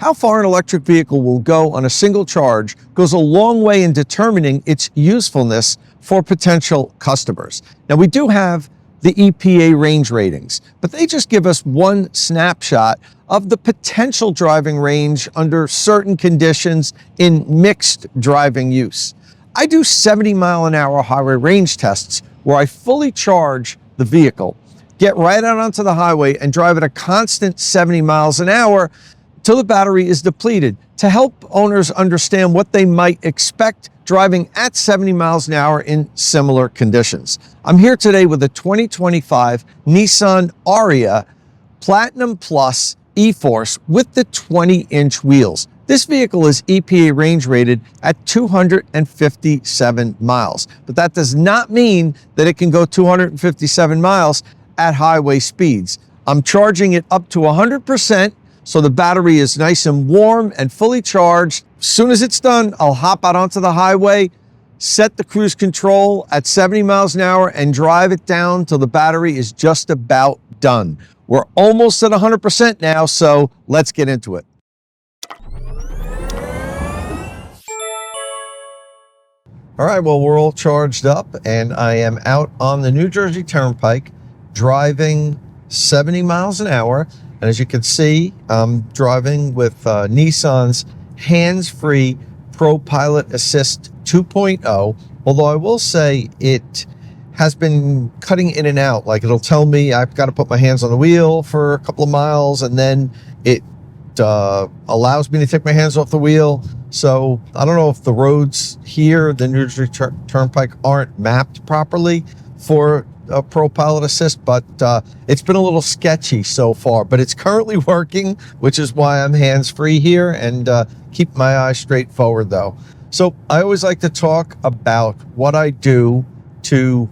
How far an electric vehicle will go on a single charge goes a long way in determining its usefulness for potential customers. Now, we do have the EPA range ratings, but they just give us one snapshot of the potential driving range under certain conditions in mixed driving use. I do 70-mile-an-hour highway range tests where I fully charge the vehicle, get right out onto the highway, and drive at a constant 70 miles an hour till the battery is depleted to help owners understand what they might expect driving at 70 miles an hour in similar conditions. I'm here today with a 2025 Nissan Ariya Platinum Plus E-Force with the 20-inch wheels. This vehicle is EPA range rated at 257 miles, but that does not mean that it can go 257 miles at highway speeds. I'm charging it up to 100%, so the battery is nice and warm and fully charged. As soon as it's done, I'll hop out onto the highway, set the cruise control at 70 miles an hour, and drive it down till the battery is just about done. We're almost at 100% now, so let's get into it. All right, well, we're all charged up, and I am out on the New Jersey Turnpike driving 70 miles an hour. And as you can see, I'm driving with Nissan's hands-free Pro Pilot Assist 2.0, although I will say it has been cutting in and out. Like, it'll tell me I've got to put my hands on the wheel for a couple of miles, and then it allows me to take my hands off the wheel. So I don't know if the roads here, the New Jersey Turnpike, aren't mapped properly for a Pro Pilot Assist, but it's been a little sketchy so far, but it's currently working, which is why I'm hands-free here, and keep my eyes straight forward though. So I always like to talk about what I do to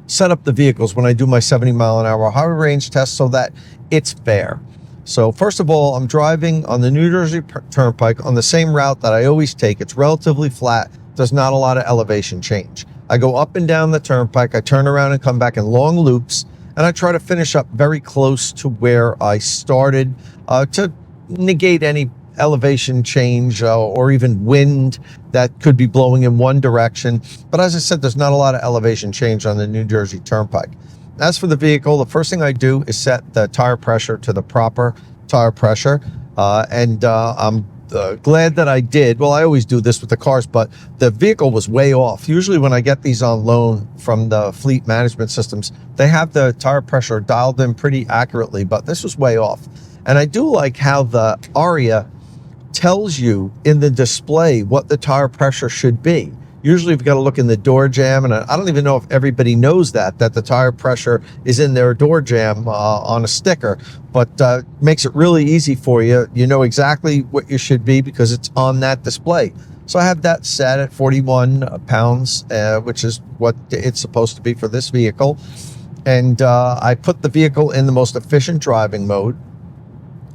set up the vehicles when I do my 70-mile-an-hour highway range test so that it's fair. So first of all, I'm driving on the New Jersey Turnpike on the same route that I always take. It's relatively flat. There's not a lot of elevation change. I go up and down the turnpike, I turn around and come back in long loops, and I try to finish up very close to where I started to negate any elevation change or even wind that could be blowing in one direction. But as I said, there's not a lot of elevation change on the New Jersey Turnpike. As for the vehicle, the first thing I do is set the tire pressure to the proper tire pressure, and I'm glad that I did. Well, I always do this with the cars, but the vehicle was way off. Usually when I get these on loan from the fleet management systems, they have the tire pressure dialed in pretty accurately, but this was way off. And I do like how the Ariya tells you in the display what the tire pressure should be. Usually you've got to look in the door jamb, and I don't even know if everybody knows that the tire pressure is in their door jamb on a sticker, but makes it really easy for you. You know exactly what you should be because it's on that display. So I have that set at 41 pounds, which is what it's supposed to be for this vehicle. And I put the vehicle in the most efficient driving mode.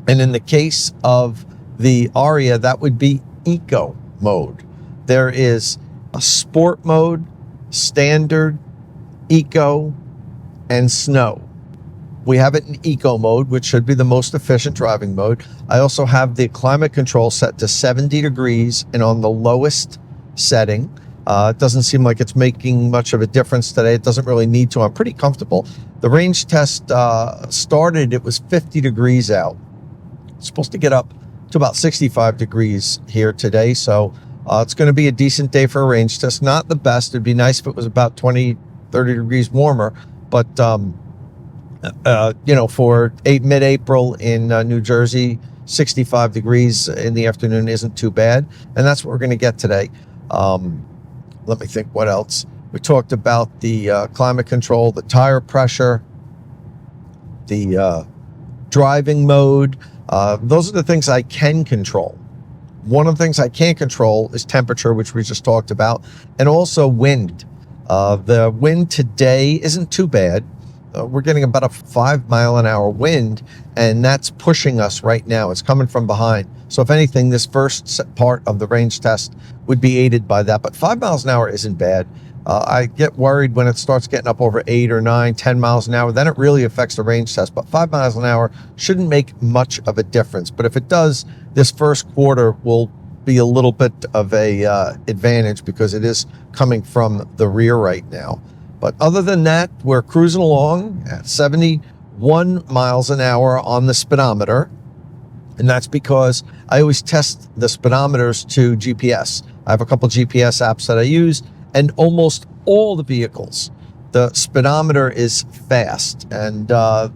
And in the case of the Ariya, that would be eco mode. There is a sport mode, standard, eco, and snow. We have it in eco mode, which should be the most efficient driving mode. I also have the climate control set to 70 degrees and on the lowest setting. It doesn't seem like it's making much of a difference today. It doesn't really need to. I'm pretty comfortable. The range test started, it was 50 degrees out. It's supposed to get up to about 65 degrees here today, so it's going to be a decent day for a range test. Not the best. It'd be nice if it was about 20, 30 degrees warmer. But, you know, for mid-April in New Jersey, 65 degrees in the afternoon isn't too bad. And that's what we're going to get today. Let me think what else. We talked about the climate control, the tire pressure, the driving mode. Those are the things I can control. One of the things I can't control is temperature, which we just talked about, and also wind. The wind today isn't too bad. We're getting about a 5-mile-an-hour wind, and that's pushing us right now. It's coming from behind. So if anything, this first part of the range test would be aided by that. But 5 miles an hour isn't bad. I get worried when it starts getting up over 8 or 9, 10 miles an hour. Then it really affects the range test. But 5 miles an hour shouldn't make much of a difference. But if it does, this first quarter will be a little bit of a advantage because it is coming from the rear right now. But other than that, we're cruising along at 71 miles an hour on the speedometer. And that's because I always test the speedometers to GPS. I have a couple GPS apps that I use, and almost all the vehicles, the speedometer is fast. And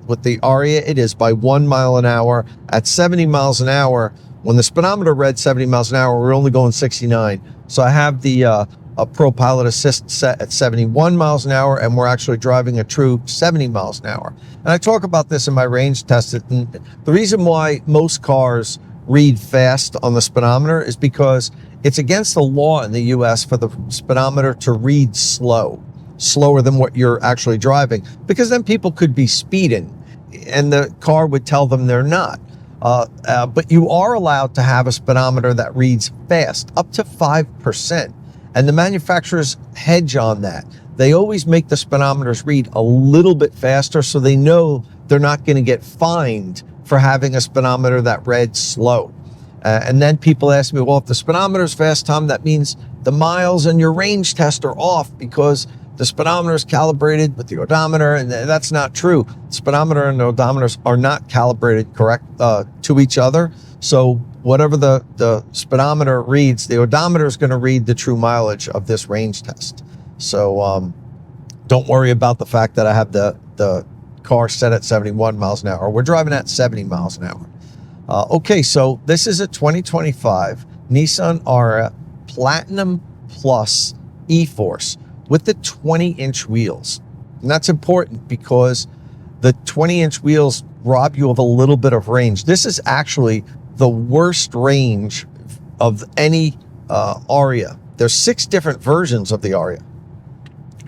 with the Ariya, it is by 1 mile an hour. At 70 miles an hour, when the speedometer read 70 miles an hour, we're only going 69. So I have the a Pro Pilot Assist set at 71 miles an hour, and we're actually driving a true 70 miles an hour. And I talk about this in my range test. And the reason why most cars read fast on the speedometer is because it's against the law in the US for the speedometer to read slower than what you're actually driving, because then people could be speeding and the car would tell them they're not. But you are allowed to have a speedometer that reads fast, up to 5%. And the manufacturers hedge on that. They always make the speedometers read a little bit faster so they know they're not going to get fined for having a speedometer that read slow. And then people ask me, well, if the speedometer is fast, Tom, that means the miles in your range test are off because the speedometer is calibrated with the odometer, and that's not true. The speedometer and the odometers are not calibrated correct to each other. So whatever the speedometer reads, the odometer is going to read the true mileage of this range test. So don't worry about the fact that I have the car set at 71 miles an hour. We're driving at 70 miles an hour. Okay, so this is a 2025 Nissan Ariya Platinum Plus E-Force with the 20-inch wheels. And that's important because the 20-inch wheels rob you of a little bit of range. This is actually the worst range of any Ariya. There's 6 different versions of the Ariya.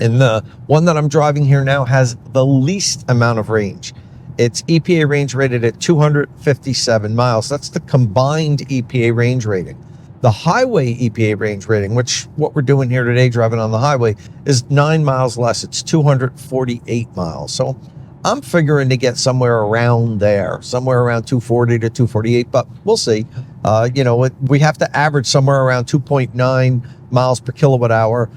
And the one that I'm driving here now has the least amount of range. It's EPA range rated at 257 miles. That's the combined EPA range rating. The highway EPA range rating, which what we're doing here today, driving on the highway, is 9 miles less. It's 248 miles. So I'm figuring to get somewhere around there, somewhere around 240 to 248, but we'll see. We have to average somewhere around 2.9 miles per kilowatt hour,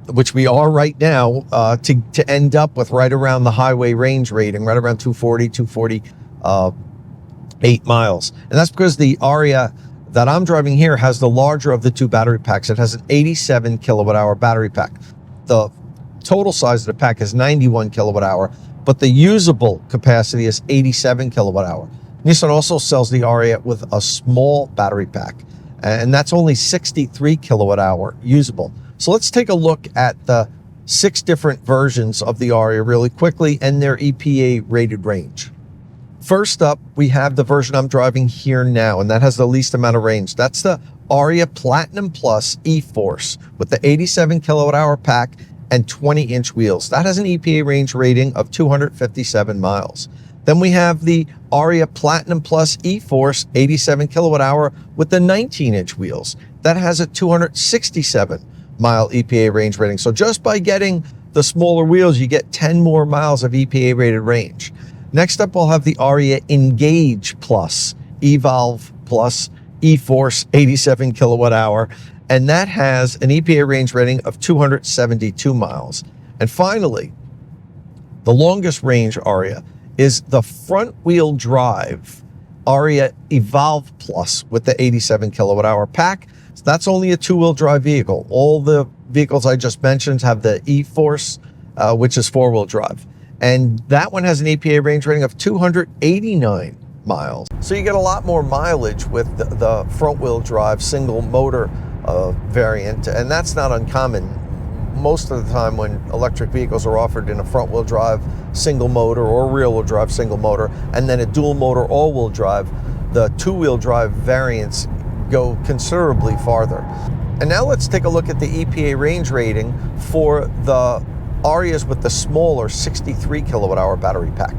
which we are right now, to end up with right around the highway range rating, right around 240, 248 miles. And that's because the Ariya that I'm driving here has the larger of the 2 battery packs. It has an 87 kilowatt hour battery pack. The total size of the pack is 91 kilowatt hour, but the usable capacity is 87 kilowatt hour. Nissan also sells the Ariya with a small battery pack, and that's only 63 kilowatt hour usable. So let's take a look at the 6 different versions of the Ariya really quickly and their EPA rated range. First up, we have the version I'm driving here now, and that has the least amount of range. That's the Ariya Platinum Plus E-Force with the 87 kilowatt hour pack and 20-inch wheels. That has an EPA range rating of 257 miles. Then we have the Ariya Platinum Plus E-Force 87 kilowatt hour with the 19-inch wheels. That has a 267 mile EPA range rating. So just by getting the smaller wheels, you get 10 more miles of EPA rated range. Next up, we'll have the Ariya Engage Plus, Evolve Plus E-Force 87 kilowatt hour, and that has an EPA range rating of 272 miles. And finally, the longest range Ariya is the front wheel drive Ariya Evolve Plus with the 87 kilowatt hour pack. So that's only a 2-wheel drive vehicle. All the vehicles I just mentioned have the E-Force, which is 4-wheel drive. And that one has an EPA range rating of 289 miles. So you get a lot more mileage with the front-wheel drive single motor variant, and that's not uncommon. Most of the time when electric vehicles are offered in a front-wheel drive single motor or rear-wheel drive single motor, and then a dual motor all-wheel drive, the 2-wheel drive variants go considerably farther. And now let's take a look at the EPA range rating for the Ariyas with the smaller 63 kilowatt hour battery pack.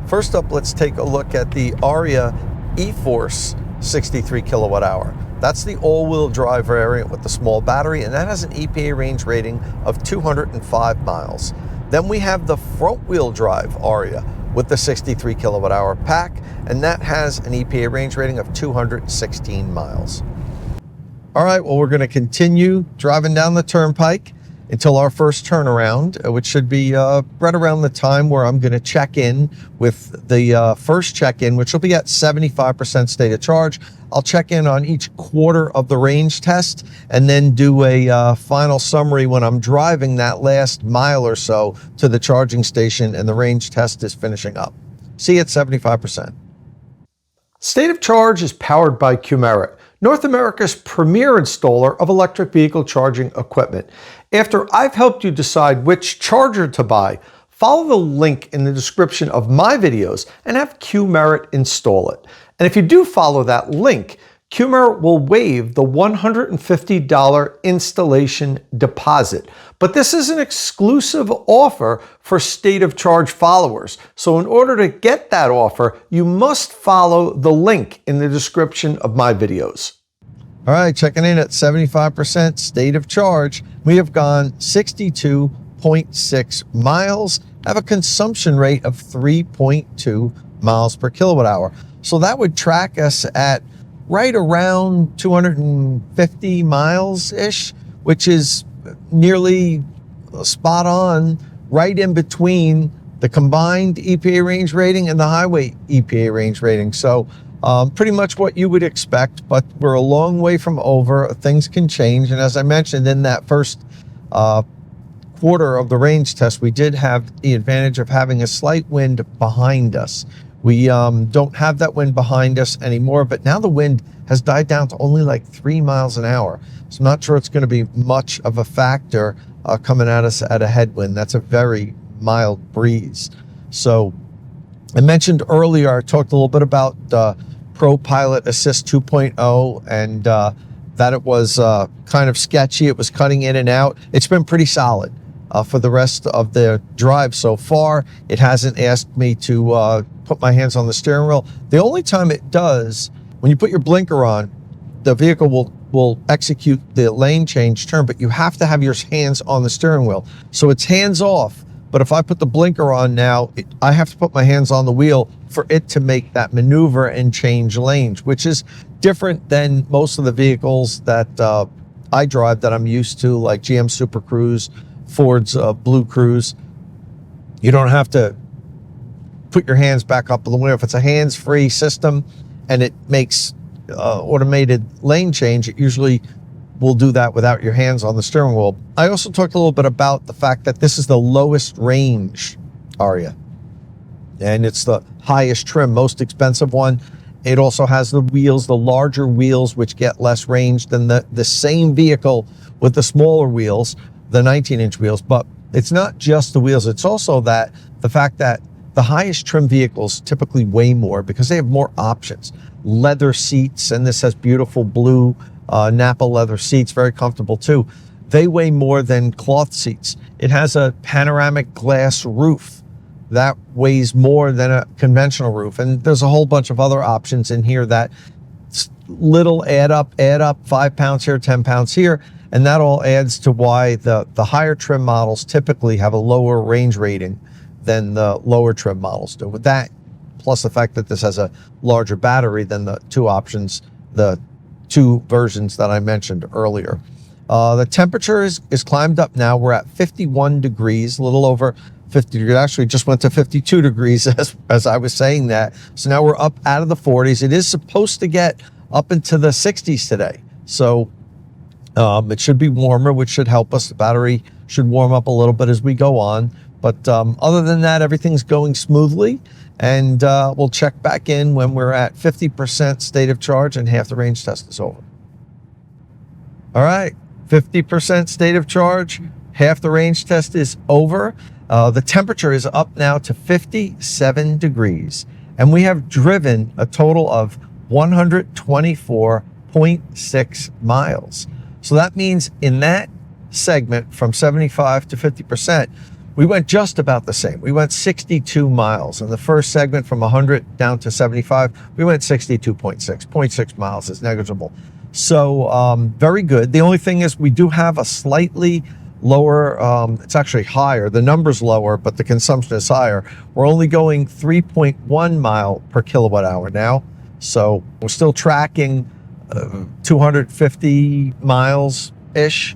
First up, let's take a look at the Ariya E-Force 63 kilowatt hour. That's the all-wheel drive variant with the small battery, and that has an EPA range rating of 205 miles. Then we have the front-wheel drive Ariya with the 63 kilowatt-hour pack, and that has an EPA range rating of 216 miles. All right, well, we're going to continue driving down the turnpike until our first turnaround, which should be right around the time where I'm going to check in with the first check-in, which will be at 75% state of charge. I'll check in on each quarter of the range test and then do a final summary when I'm driving that last mile or so to the charging station and the range test is finishing up. See you at 75%. State of Charge is powered by Qmerit, North America's premier installer of electric vehicle charging equipment. After I've helped you decide which charger to buy, follow the link in the description of my videos and have Qmerit install it. And if you do follow that link, Qmerit will waive the $150 installation deposit. But this is an exclusive offer for State of Charge followers. So in order to get that offer, you must follow the link in the description of my videos. All right, checking in at 75% State of Charge. We have gone 62.6 miles, have a consumption rate of 3.2 miles per kilowatt hour. So that would track us at right around 250 miles-ish, which is nearly spot on, right in between the combined EPA range rating and the highway EPA range rating. So pretty much what you would expect, but we're a long way from over. Things can change. And as I mentioned in that first quarter of the range test, we did have the advantage of having a slight wind behind us. We don't have that wind behind us anymore, but now the wind has died down to only like 3 miles an hour. So I'm not sure it's going to be much of a factor coming at us at a headwind. That's a very mild breeze. So I mentioned earlier, I talked a little bit about Pro Pilot Assist 2.0 and that it was kind of sketchy. It was cutting in and out. It's been pretty solid for the rest of the drive so far. It hasn't asked me to put my hands on the steering wheel. The only time it does, when you put your blinker on, the vehicle will execute the lane change turn, but you have to have your hands on the steering wheel. So it's hands off, but if I put the blinker on now, I have to put my hands on the wheel for it to make that maneuver and change lanes, which is different than most of the vehicles that I drive that I'm used to, like GM Super Cruise, Ford's Blue Cruise. You don't have to put your hands back up on the wheel. If it's a hands-free system and it makes automated lane change, it usually will do that without your hands on the steering wheel. I also talked a little bit about the fact that this is the lowest range Ariya, and it's the highest trim, most expensive one. It also has the wheels, the larger wheels, which get less range than the same vehicle with the smaller wheels, the 19-inch wheels. But it's not just the wheels, it's also that the fact that the highest trim vehicles typically weigh more because they have more options. Leather seats, and this has beautiful blue Napa leather seats, very comfortable too. They weigh more than cloth seats. It has a panoramic glass roof that weighs more than a conventional roof. And there's a whole bunch of other options in here that little add up, 5 pounds here, 10 pounds here. And that all adds to why the higher trim models typically have a lower range rating than the lower trim models do. With that, plus the fact that this has a larger battery than the two options, the two versions that I mentioned earlier. The temperature is climbed up now. We're at 51 degrees, a little over 50 degrees. Actually, just went to 52 degrees as I was saying that. So now we're up out of the 40s. It is supposed to get up into the 60s today. So it should be warmer, which should help us. The battery should warm up a little bit as we go on. But other than that, everything's going smoothly. And we'll check back in when we're at 50% state of charge and half the range test is over. All right, 50% state of charge, half the range test is over. The temperature is up now to 57 degrees. And we have driven a total of 124.6 miles. So that means in that segment from 75 to 50%, we went just about the same. We went 62 miles. In the first segment from 100 down to 75, we went 62.6. 0.6 miles is negligible. So very good. The only thing is we do have a slightly lower, it's actually higher. The number's lower, but the consumption is higher. We're only going 3.1 mile per kilowatt hour now. So we're still tracking 250 miles-ish,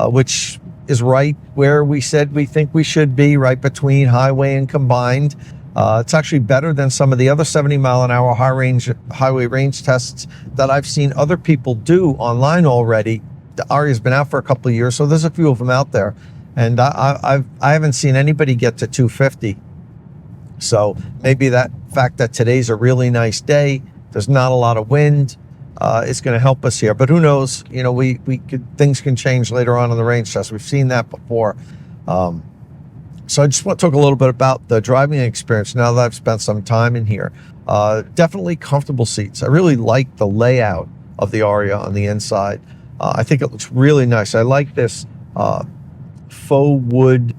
which is right where we said we think we should be, right between highway and combined. It's actually better than some of the other 70-mile-an-hour highway range tests that I've seen other people do online already. The Ariya's been out for a couple of years, so there's a few of them out there, and I haven't seen anybody get to 250. So maybe that fact that today's a really nice day, there's not a lot of wind, is going to help us here. But who knows? You know, things can change later on in the range test. We've seen that before. So I just want to talk a little bit about the driving experience now that I've spent some time in here. Definitely comfortable seats. I really like the layout of the Ariya on the inside. I think it looks really nice. I like this faux wood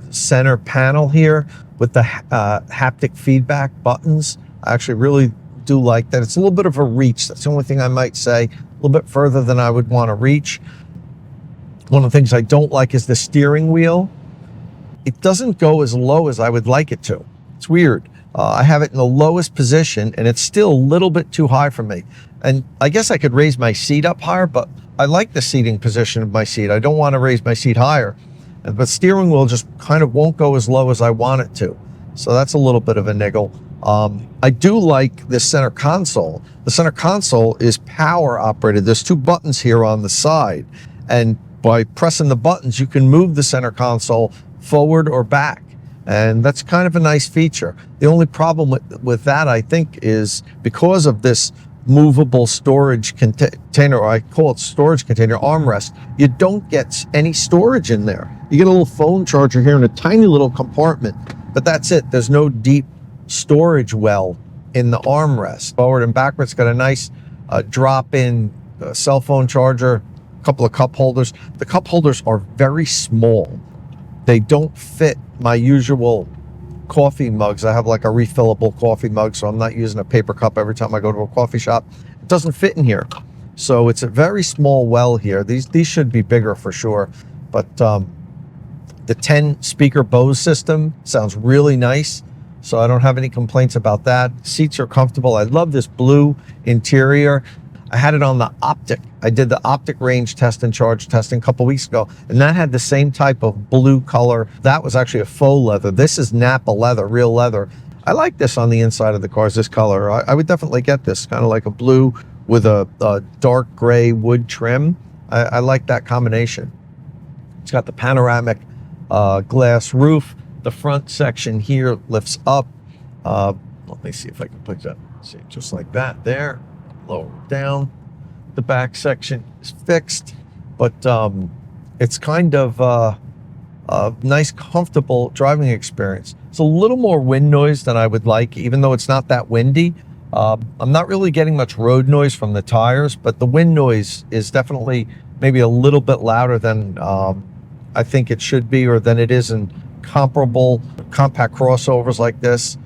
center panel here with the haptic feedback buttons. I actually really do like that. It's a little bit of a reach. That's the only thing I might say. A little bit further than I would want to reach. One of the things I don't like is the steering wheel. It doesn't go as low as I would like it to. It's weird. I have it in the lowest position, and it's still a little bit too high for me. And I guess I could raise my seat up higher, but I like the seating position of my seat. I don't want to raise my seat higher. But steering wheel just kind of won't go as low as I want it to. So that's a little bit of a niggle. I do like this center console. The center console is power operated. There's two buttons here on the side. And by pressing the buttons, you can move the center console forward or back. And that's kind of a nice feature. The only problem with that, I think, is because of this movable storage container, or I call it storage container, armrest, you don't get any storage in there. You get a little phone charger here in a tiny little compartment, but that's it. There's no deep storage well in the armrest. Forward and backwards, got a nice drop-in cell phone charger, a couple of cup holders. The cup holders are very small. They don't fit my usual coffee mugs. I have like a refillable coffee mug, so I'm not using a paper cup every time I go to a coffee shop. It doesn't fit in here. So it's a very small well here. These should be bigger for sure. But the 10 speaker Bose system sounds really nice. So I don't have any complaints about that. Seats are comfortable. I love this blue interior. I had it on the Optic. I did the Optic range test and charge testing a couple weeks ago, and that had the same type of blue color. That was actually a faux leather. This is Napa leather, real leather. I like this on the inside of the cars, this color. I would definitely get this, kind of like a blue with a dark gray wood trim. I like that combination. It's got the panoramic glass roof. The front section here lifts up. Let me see if I can put that, see, just like that there. Lower down. The back section is fixed, but it's kind of a nice, comfortable driving experience. It's a little more wind noise than I would like, even though it's not that windy. I'm not really getting much road noise from the tires, but the wind noise is definitely maybe a little bit louder than I think it should be, or than it is in comparable compact crossovers like this.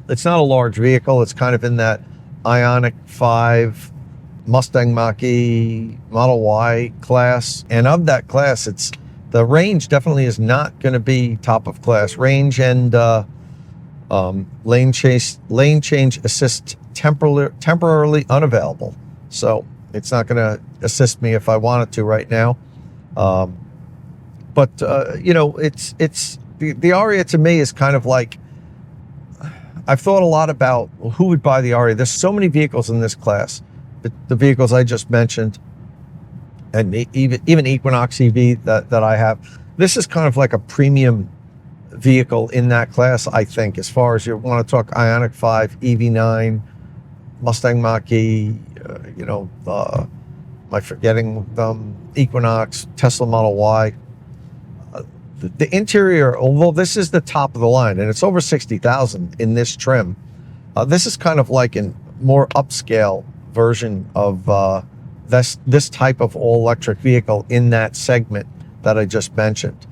It's not a large vehicle. It's kind of in that Ioniq 5, Mustang Mach-E, Model Y class. And of that class, the range definitely is not going to be top of class. Range and lane change assist temporarily unavailable. So it's not going to assist me if I wanted to right now. But you know, the Ariya to me is kind of like, I've thought a lot about who would buy the Ariya. There's so many vehicles in this class, the vehicles I just mentioned, and even Equinox EV that I have. This is kind of like a premium vehicle in that class, I think, as far as you want to talk Ioniq 5, EV9, Mustang Mach-E, you know, am I forgetting them? Equinox, Tesla Model Y. The interior, although this is the top of the line, and it's over 60,000 in this trim, this is kind of like a more upscale version of this type of all-electric vehicle in that segment that I just mentioned.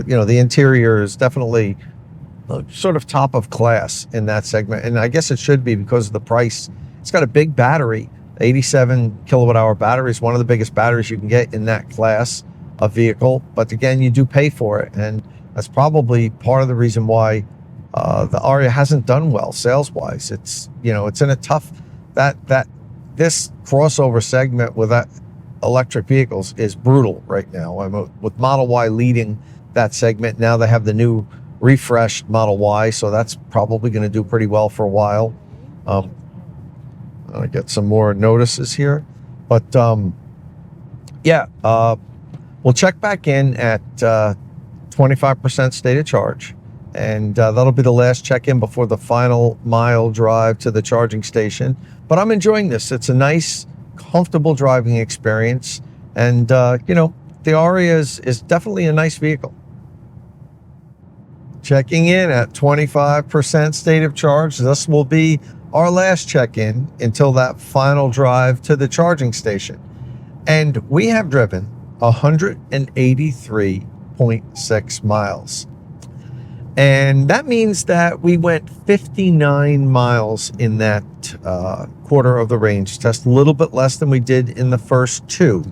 You know, the interior is definitely sort of top of class in that segment, and I guess it should be because of the price. It's got a big battery, 87 kilowatt hour battery is one of the biggest batteries you can get in that class of vehicle. But again, you do pay for it. And that's probably part of the reason why the Ariya hasn't done well sales wise. It's, you know, it's in a tough, this crossover segment with that electric vehicles is brutal right now. With Model Y leading that segment. Now they have the new refreshed Model Y, so that's probably going to do pretty well for a while. I get some more notices here, but we'll check back in at 25% state of charge, and that'll be the last check-in before the final mile drive to the charging station. But I'm enjoying this. It's a nice, comfortable driving experience, and you know, the Ariya is definitely a nice vehicle. Checking in at 25% state of charge. This will be our last check-in until that final drive to the charging station. And we have driven 183.6 miles. And that means that we went 59 miles in that quarter of the range test, a little bit less than we did in the first two,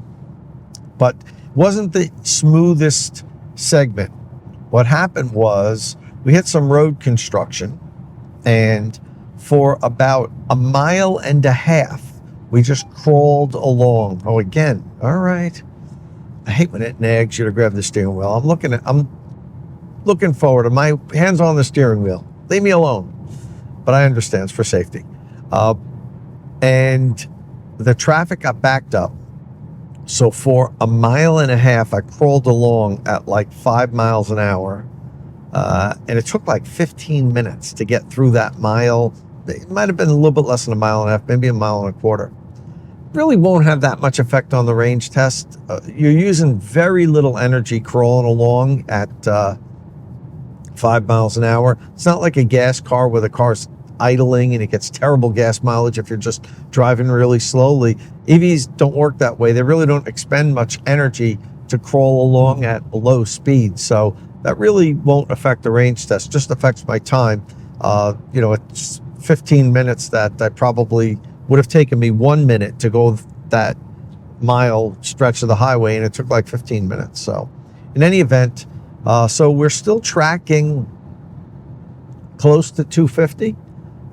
but wasn't the smoothest segment. What happened was we hit some road construction, and for about a mile and a half, we just crawled along. Oh, again, all right. I hate when it nags you to grab the steering wheel. I'm looking forward. My hands on the steering wheel. Leave me alone. But I understand it's for safety. And the traffic got backed up. So for a mile and a half, I crawled along at like 5 miles an hour. And it took like 15 minutes to get through that mile. It might have been a little bit less than a mile and a half, maybe a mile and a quarter. Really won't have that much effect on the range test. You're using very little energy crawling along at 5 miles an hour. It's not like a gas car where the car's idling and it gets terrible gas mileage if you're just driving really slowly. EVs don't work that way. They really don't expend much energy to crawl along at low speed. So that really won't affect the range test, just affects my time. You know, it's 15 minutes that I probably would have taken me 1 minute to go that mile stretch of the highway, and it took like 15 minutes. So in any event, so we're still tracking close to 250,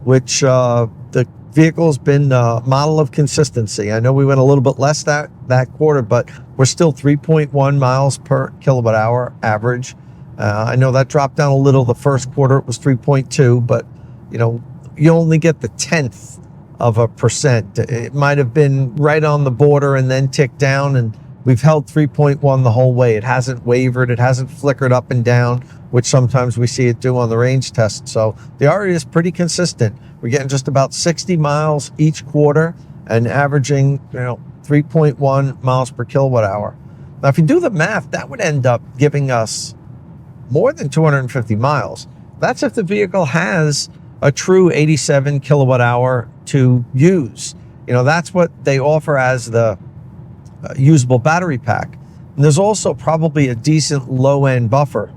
which the vehicle's been a model of consistency. I know we went a little bit less that quarter, but we're still 3.1 miles per kilowatt hour average. I know that dropped down a little. The first quarter it was 3.2, but you know, you only get the 10th of a percent. It might have been right on the border and then ticked down, and we've held 3.1 the whole way. It hasn't wavered. It hasn't flickered up and down, which sometimes we see it do on the range test. So the Ariya is pretty consistent. We're getting just about 60 miles each quarter and averaging, you know, 3.1 miles per kilowatt hour. Now, if you do the math, that would end up giving us more than 250 miles. That's if the vehicle has a true 87 kilowatt hour to use. You know, that's what they offer as the usable battery pack. And there's also probably a decent low-end buffer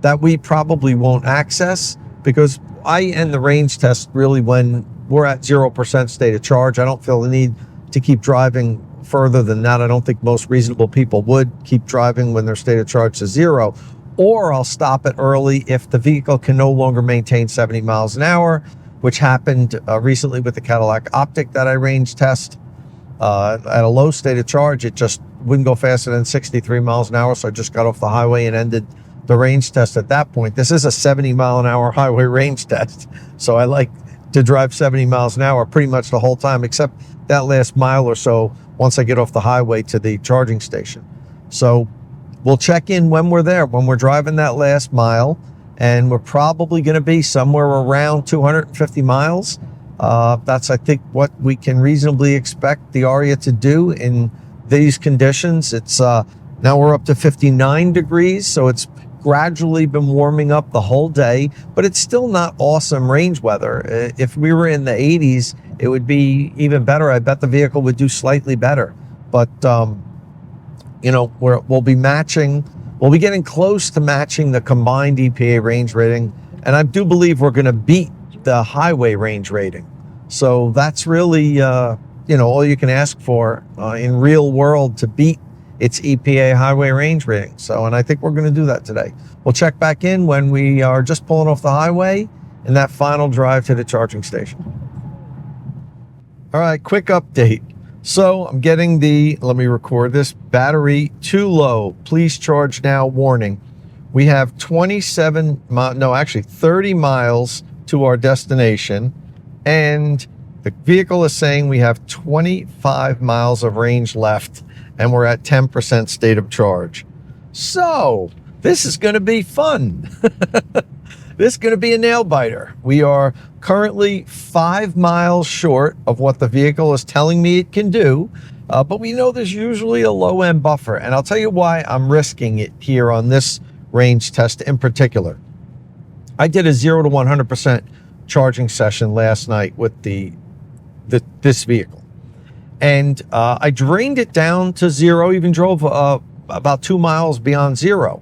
that we probably won't access, because I end the range test really when we're at 0% state of charge. I don't feel the need to keep driving further than that. I don't think most reasonable people would keep driving when their state of charge is 0. Or I'll stop it early if the vehicle can no longer maintain 70 miles an hour, which happened recently with the Cadillac Optic that I range test. At a low state of charge, it just wouldn't go faster than 63 miles an hour, so I just got off the highway and ended the range test at that point. This is a 70 mile an hour highway range test, so I like to drive 70 miles an hour pretty much the whole time, except that last mile or so once I get off the highway to the charging station. So we'll check in when we're there, when we're driving that last mile, and we're probably going to be somewhere around 250 miles. That's, I think, what we can reasonably expect the Ariya to do in these conditions. It's now we're up to 59 degrees, so it's gradually been warming up the whole day, but it's still not awesome range weather. If we were in the 80s, it would be even better. I bet the vehicle would do slightly better, but you know, we'll be getting close to matching the combined EPA range rating, and I do believe we're going to beat the highway range rating. So that's really, all you can ask for in real world to beat its EPA highway range rating. So, and I think we're going to do that today. We'll check back in when we are just pulling off the highway in that final drive to the charging station. All right, quick update. So I'm getting let me record this, battery too low. Please charge now warning. We have 30 miles to our destination, and the vehicle is saying we have 25 miles of range left, and we're at 10% state of charge. So this is going to be fun. This is going to be a nail biter. We are currently 5 miles short of what the vehicle is telling me it can do, but we know there's usually a low end buffer, and I'll tell you why I'm risking it here on this range test in particular. I did a 0 to 100% charging session last night with this vehicle, and I drained it down to 0, even drove about 2 miles beyond 0,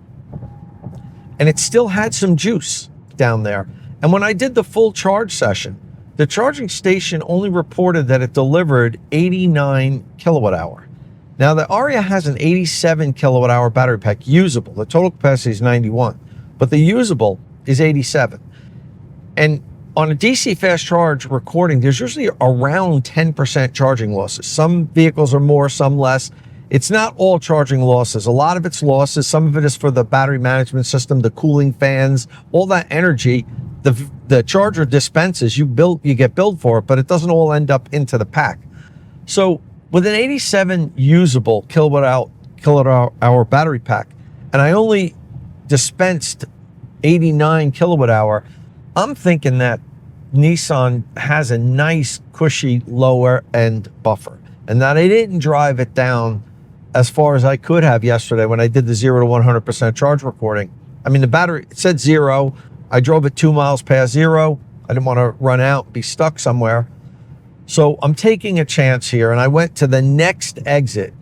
and it still had some juice down there. And when I did the full charge session, the charging station only reported that it delivered 89 kilowatt hour. Now the Ariya has an 87 kilowatt hour battery pack usable. The total capacity is 91, but the usable is 87. And on a DC fast charge recording, there's usually around 10% charging losses. Some vehicles are more, some less. It's not all charging losses. A lot of it's losses. Some of it is for the battery management system, the cooling fans, all that energy the charger dispenses. You get billed for it, but it doesn't all end up into the pack. So with an 87 usable kilowatt hour battery pack, and I only dispensed 89 kilowatt hour, I'm thinking that Nissan has a nice cushy lower end buffer, and that I didn't drive it down as far as I could have yesterday when I did the 0 to 100% charge recording. I mean, the battery, it said 0. I drove it 2 miles past 0. I didn't want to run out and be stuck somewhere. So I'm taking a chance here, and I went to the next exit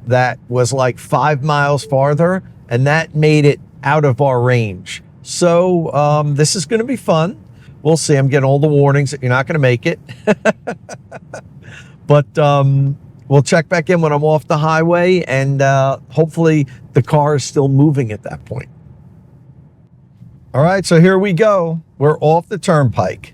that was like 5 miles farther, and that made it out of our range. So this is going to be fun. We'll see. I'm getting all the warnings that you're not going to make it. But we'll check back in when I'm off the highway, and hopefully the car is still moving at that point. All right, so here we go. We're off the turnpike.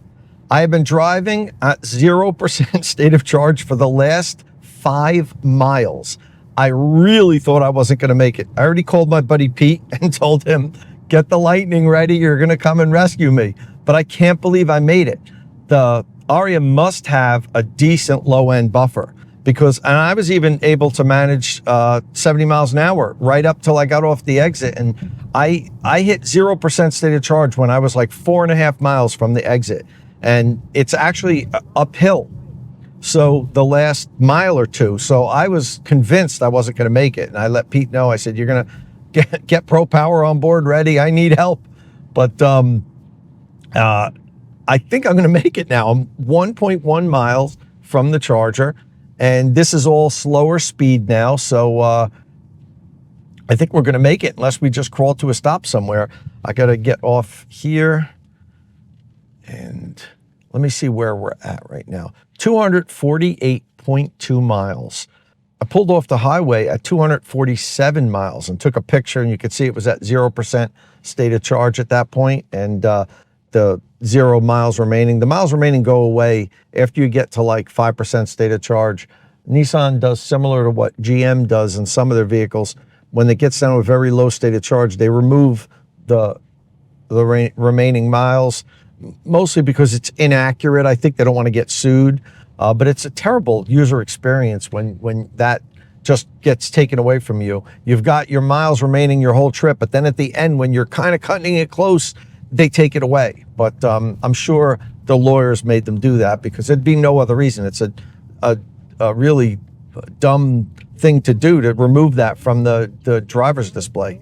I have been driving at 0% state of charge for the last 5 miles. I really thought I wasn't going to make it. I already called my buddy Pete and told him, get the lightning ready. You're going to come and rescue me. But I can't believe I made it. The Ariya must have a decent low-end buffer, and I was even able to manage 70 miles an hour right up till I got off the exit. And I hit 0% state of charge when I was like 4.5 miles from the exit. And it's actually uphill. So the last mile or two. So I was convinced I wasn't going to make it. And I let Pete know. I said, you're going to get Pro Power on board ready. I need help. But I think I'm going to make it now. I'm 1.1 miles from the charger, and this is all slower speed now. So I think we're going to make it unless we just crawl to a stop somewhere. I got to get off here, and let me see where we're at right now. 248.2 miles. I pulled off the highway at 247 miles and took a picture, and you could see it was at 0% state of charge at that point, and the 0 miles remaining. The miles remaining go away after you get to like 5% state of charge. Nissan does similar to what GM does in some of their vehicles. When it gets down to a very low state of charge, they remove the remaining miles, mostly because it's inaccurate. I think they don't want to get sued, but it's a terrible user experience when that just gets taken away from you. You've got your miles remaining your whole trip, but then at the end, when you're kind of cutting it close, they take it away. But I'm sure the lawyers made them do that because there'd be no other reason. It's a really dumb thing to do, to remove that from the driver's display.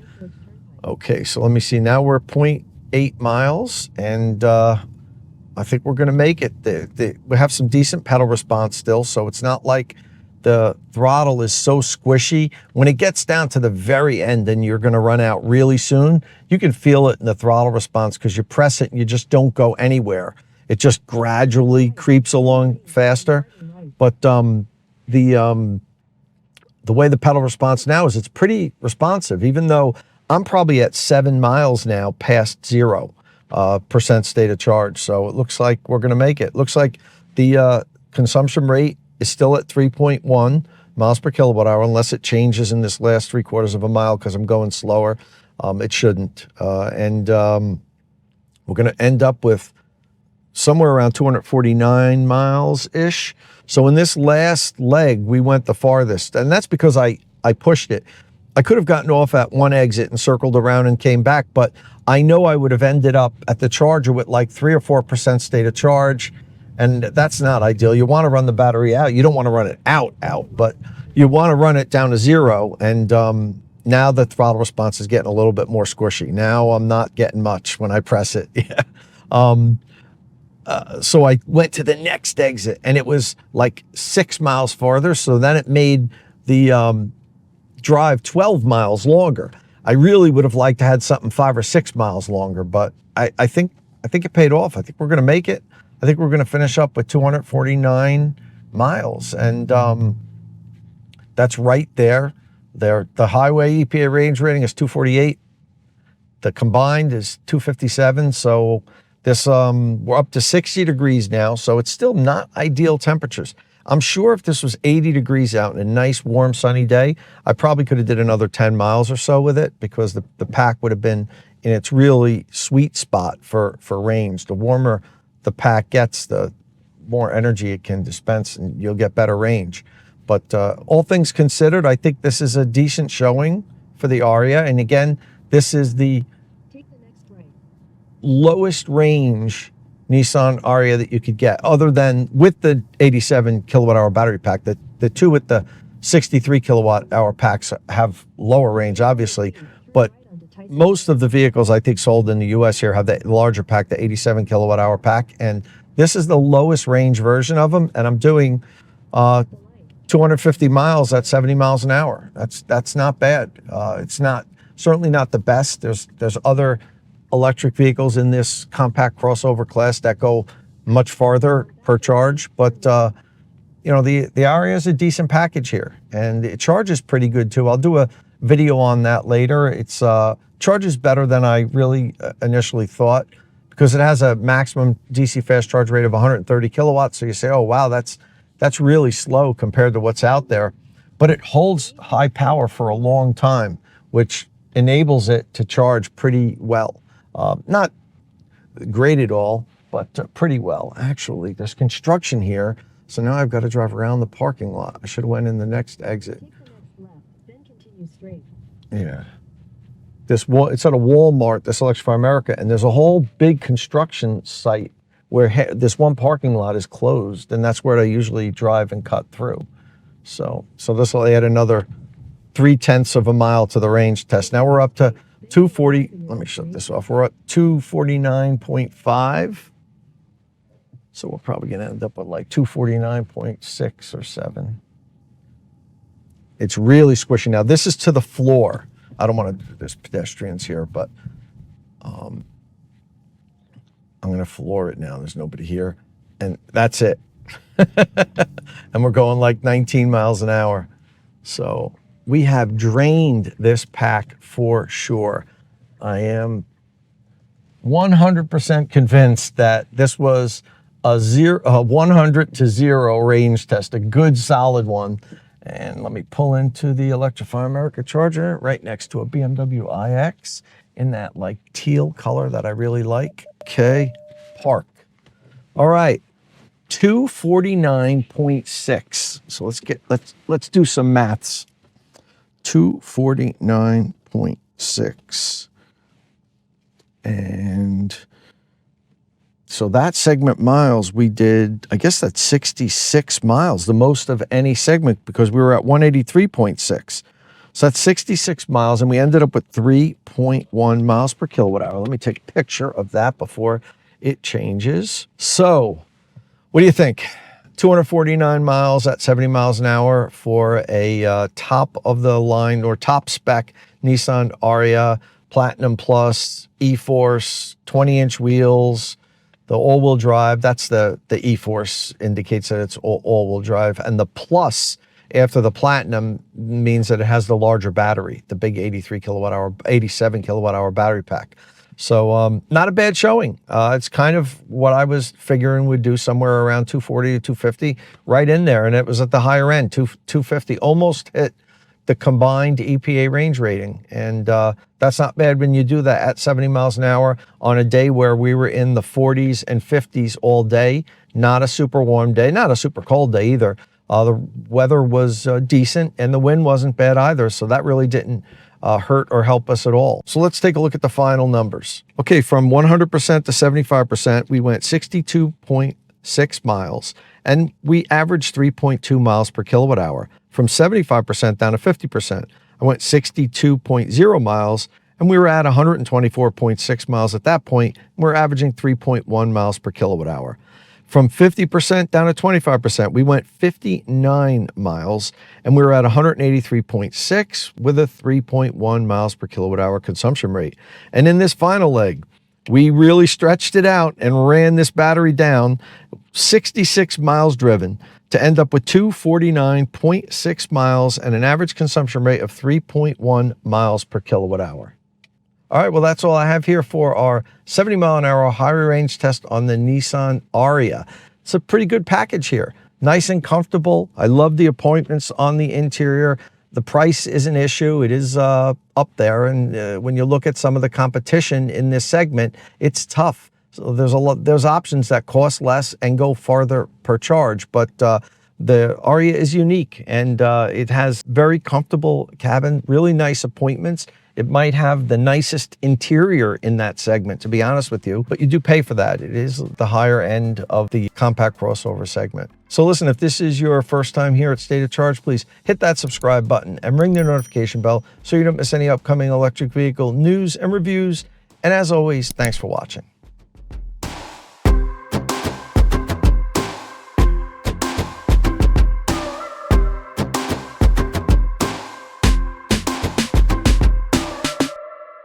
Okay, so let me see. Now we're 0.8 miles, and I think we're going to make it. We have some decent pedal response still, so it's not like the throttle is so squishy. When it gets down to the very end and you're going to run out really soon, you can feel it in the throttle response because you press it and you just don't go anywhere. It just gradually creeps along faster. But the way the pedal response now is it's pretty responsive, even though I'm probably at 7 miles now past 0% state of charge. So it looks like we're going to make it. Looks like the consumption rate is still at 3.1 miles per kilowatt hour, unless it changes in this last 3/4 of a mile because I'm going slower. It shouldn't. We're going to end up with somewhere around 249 miles-ish. So in this last leg, we went the farthest, and that's because I pushed it. I could have gotten off at one exit and circled around and came back, but I know I would have ended up at the charger with like 3 or 4% state of charge, and that's not ideal. You want to run the battery out. You don't want to run it out, but you want to run it down to 0, and now the throttle response is getting a little bit more squishy. Now I'm not getting much when I press it. Yeah. So I went to the next exit, and it was like 6 miles farther. So then it made the drive 12 miles longer. I really would have liked to had something 5 or 6 miles longer, but I think it paid off. I think we're going to make it. I think we're going to finish up with 249 miles, and that's right there. The highway EPA range rating is 248. The combined is 257. So this we're up to 60 degrees now, so it's still not ideal temperatures. I'm sure if this was 80 degrees out and a nice warm sunny day, I probably could have did another 10 miles or so with it, because the pack would have been in its really sweet spot for range. The warmer the pack gets, the more energy it can dispense, and you'll get better range. But all things considered, I think this is a decent showing for the Ariya. And again, this is the lowest range Nissan Ariya that you could get, other than with the 87 kilowatt hour battery pack. The two with the 63 kilowatt hour packs have lower range, obviously, but most of the vehicles I think sold in the US here have the larger pack, the 87 kilowatt hour pack, and this is the lowest range version of them, and I'm doing 250 miles at 70 miles an hour. That's not bad. It's certainly not the best. There's other electric vehicles in this compact crossover class that go much farther per charge, but you know, the Ariya is a decent package here, and it charges pretty good too. I'll do a video on that later. It's charges better than I really initially thought, because it has a maximum DC fast charge rate of 130 kilowatts. So you say, oh wow, that's really slow compared to what's out there, but it holds high power for a long time, which enables it to charge pretty well. Not great at all, but pretty well. Actually, there's construction here, so now I've got to drive around the parking lot. I should have went in the next exit. Take the next left, then continue straight. Yeah. It's at a Walmart, this Electrify America, and there's a whole big construction site where this one parking lot is closed, and that's where I usually drive and cut through. So this will add another 0.3 of a mile to the range test. Now we're up to 240. Let me shut this off. We're at 249.5. So we're probably going to end up with like 249.6 or 7. It's really squishy. Now this is to the floor. I don't want to do this pedestrians here, but I'm going to floor it now. There's nobody here, and that's it. And we're going like 19 miles an hour. So we have drained this pack for sure. I am 100% convinced that this was a 100 to 0 range test, a good solid one. And let me pull into the Electrify America charger right next to a BMW iX in that like teal color that I really like. Okay, park. All right, 249.6. So let's do some maths. 249.6. And so that segment miles, we did, I guess that's 66 miles, the most of any segment, because we were at 183.6. So that's 66 miles, and we ended up with 3.1 miles per kilowatt hour. Let me take a picture of that before it changes. So what do you think? 249 miles at 70 miles an hour for a top of the line or top spec Nissan Ariya Platinum Plus, E-Force, 20-inch wheels. The all-wheel drive, that's the E-Force indicates that it's all-wheel drive. And the plus after the Platinum means that it has the larger battery, the big 87 kilowatt hour battery pack. So not a bad showing. It's kind of what I was figuring would do, somewhere around 240 to 250, right in there. And it was at the higher end, 250, almost hit the combined EPA range rating. And that's not bad when you do that at 70 miles an hour on a day where we were in the 40s and 50s all day. Not a super warm day, not a super cold day either. The weather was decent and the wind wasn't bad either. So that really didn't hurt or help us at all. So let's take a look at the final numbers. Okay, from 100% to 75%, we went 62.6 miles and we averaged 3.2 miles per kilowatt hour. From 75% down to 50%, I went 62.0 miles and we were at 124.6 miles at that point. We're averaging 3.1 miles per kilowatt hour. From 50% down to 25%, we went 59 miles and we were at 183.6 with a 3.1 miles per kilowatt hour consumption rate. And in this final leg, we really stretched it out and ran this battery down, 66 miles driven to end up with 249.6 miles and an average consumption rate of 3.1 miles per kilowatt hour. All right, well, that's all I have here for our 70 mile an hour highway range test on the Nissan Ariya. It's a pretty good package here. Nice and comfortable. I love the appointments on the interior. The price is an issue. It is up there. And when you look at some of the competition in this segment, it's tough. So there's options that cost less and go farther per charge. But the Ariya is unique and it has very comfortable cabin, really nice appointments. It might have the nicest interior in that segment, to be honest with you, but you do pay for that. It is the higher end of the compact crossover segment. So listen, if this is your first time here at State of Charge, please hit that subscribe button and ring the notification bell so you don't miss any upcoming electric vehicle news and reviews. And as always, thanks for watching.